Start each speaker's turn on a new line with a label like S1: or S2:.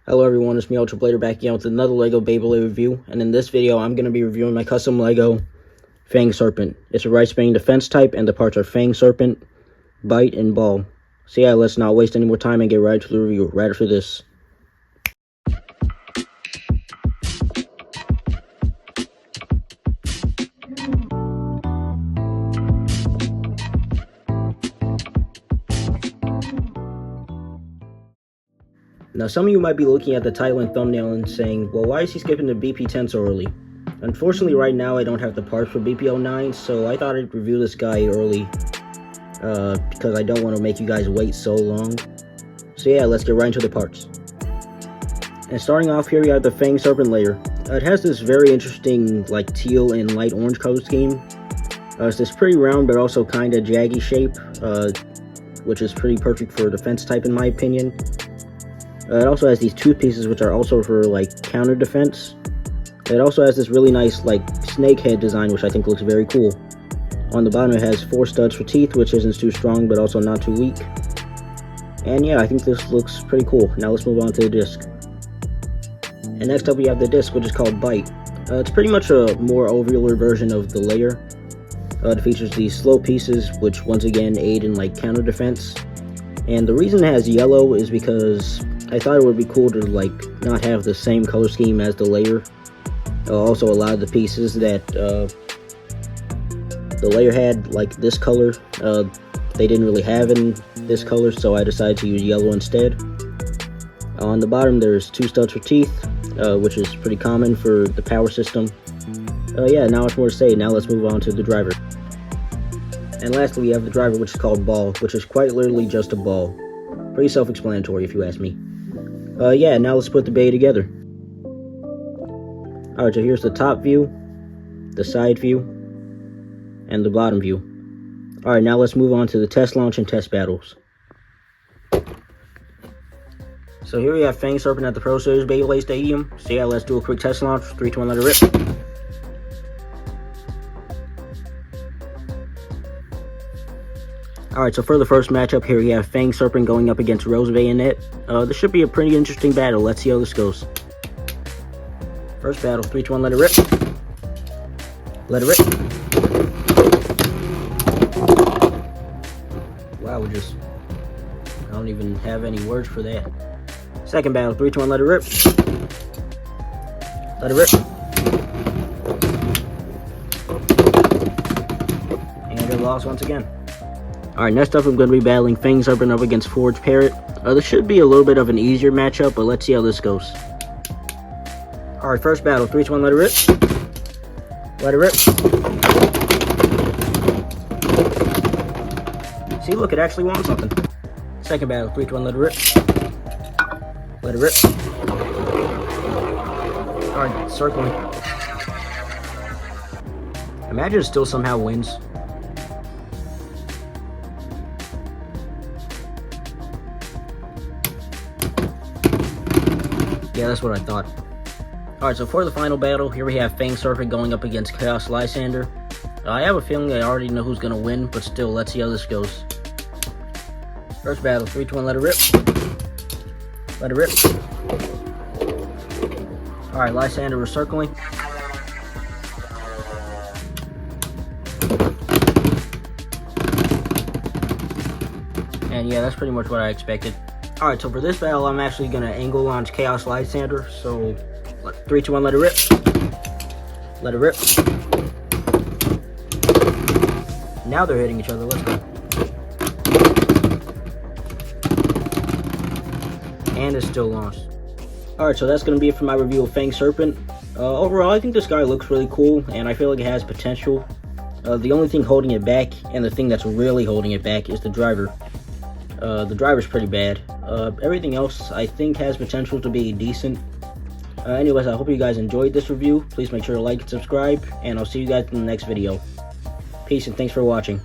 S1: Hello everyone, it's me Ultra Blader back again with another LEGO Beyblade review, and in this video I'm going to be reviewing my custom LEGO Fang Serpent. It's a right spinning defense type, and the parts are Fang, Serpent, Bite, and Ball. So yeah, let's not waste any more time and get right to the review right after this. Now, some of you might be looking at the title and thumbnail and saying, well, why is he skipping the BP-10 so early? Unfortunately, right now I don't have the parts for BP-09, so I thought I'd review this guy early, because I don't want to make you guys wait so long. So yeah, let's get right into the parts. And starting off here, we have the Fang Serpent layer. It has this very interesting, like, teal and light orange color scheme. It's this pretty round, but also kind of jaggy shape, which is pretty perfect for a defense type in my opinion. It also has these two pieces which are also for like counter defense. It also has this really nice like snake head design, which I think looks very cool. On the bottom it has 4 studs for teeth, which isn't too strong but also not too weak. And yeah, I think this looks pretty cool. Now let's move on to the disc. And next up we have the disc, which is called Bite. It's pretty much a more ovular version of the layer. It features these slow pieces, which once again aid in like counter defense. And the reason it has yellow is because I thought it would be cool to like not have the same color scheme as the layer. Also, a lot of the pieces that the layer had, like this color, they didn't really have in this color, so I decided to use yellow instead. On the bottom there's 2 studs for teeth, which is pretty common for the power system. Yeah, not much more to say. Now let's move on to the driver. And lastly we have the driver, which is called Ball, which is quite literally just a ball. Pretty self-explanatory if you ask me. Yeah, now let's put the bay together. Alright, so here's the top view, the side view, and the bottom view. Alright, now let's move on to the test launch and test battles. So here we have Fang Serpent at the Pro Series Beyblade Stadium. So yeah, let's do a quick test launch. 3, 2, 1, let it rip. Alright, so for the first matchup here, we have Fang Serpent going up against Rose Bayonet. This should be a pretty interesting battle. Let's see how this goes. First battle, 3, 2, 1, let it rip. Let it rip. Wow, I don't even have any words for that. Second battle, 3, 2, 1, let it rip. Let it rip. And it lost once again. Alright, next up I'm going to be battling Fang Serpent up against Forge Parrot. This should be a little bit of an easier matchup, but let's see how this goes. Alright, first battle, 3, 2, 1, let it rip. Let it rip. See, look, it actually won something. Second battle, 3, 2, 1, let it rip. Let it rip. Alright, circling. Imagine it still somehow wins. Yeah, that's what I thought. Alright, so for the final battle, here we have Fang Serpent going up against Chaos Lysander. I have a feeling I already know who's going to win, but still, let's see how this goes. First battle, 3, 2, 1, let it rip. Let it rip. Alright, Lysander was circling. And yeah, that's pretty much what I expected. Alright, so for this battle, I'm actually going to angle launch Chaos Lysander. So, 3, 2, 1, let it rip. Let it rip. Now they're hitting each other. Let's go. And it's still launched. Alright, so that's going to be it for my review of Fang Serpent. Overall, I think this guy looks really cool, and I feel like it has potential. The only thing holding it back, and the thing that's really holding it back, is the driver. The driver's pretty bad. Everything else I think has potential to be decent. Anyways, I hope you guys enjoyed this review. Please make sure to like and subscribe, and I'll see you guys in the next video. Peace and thanks for watching.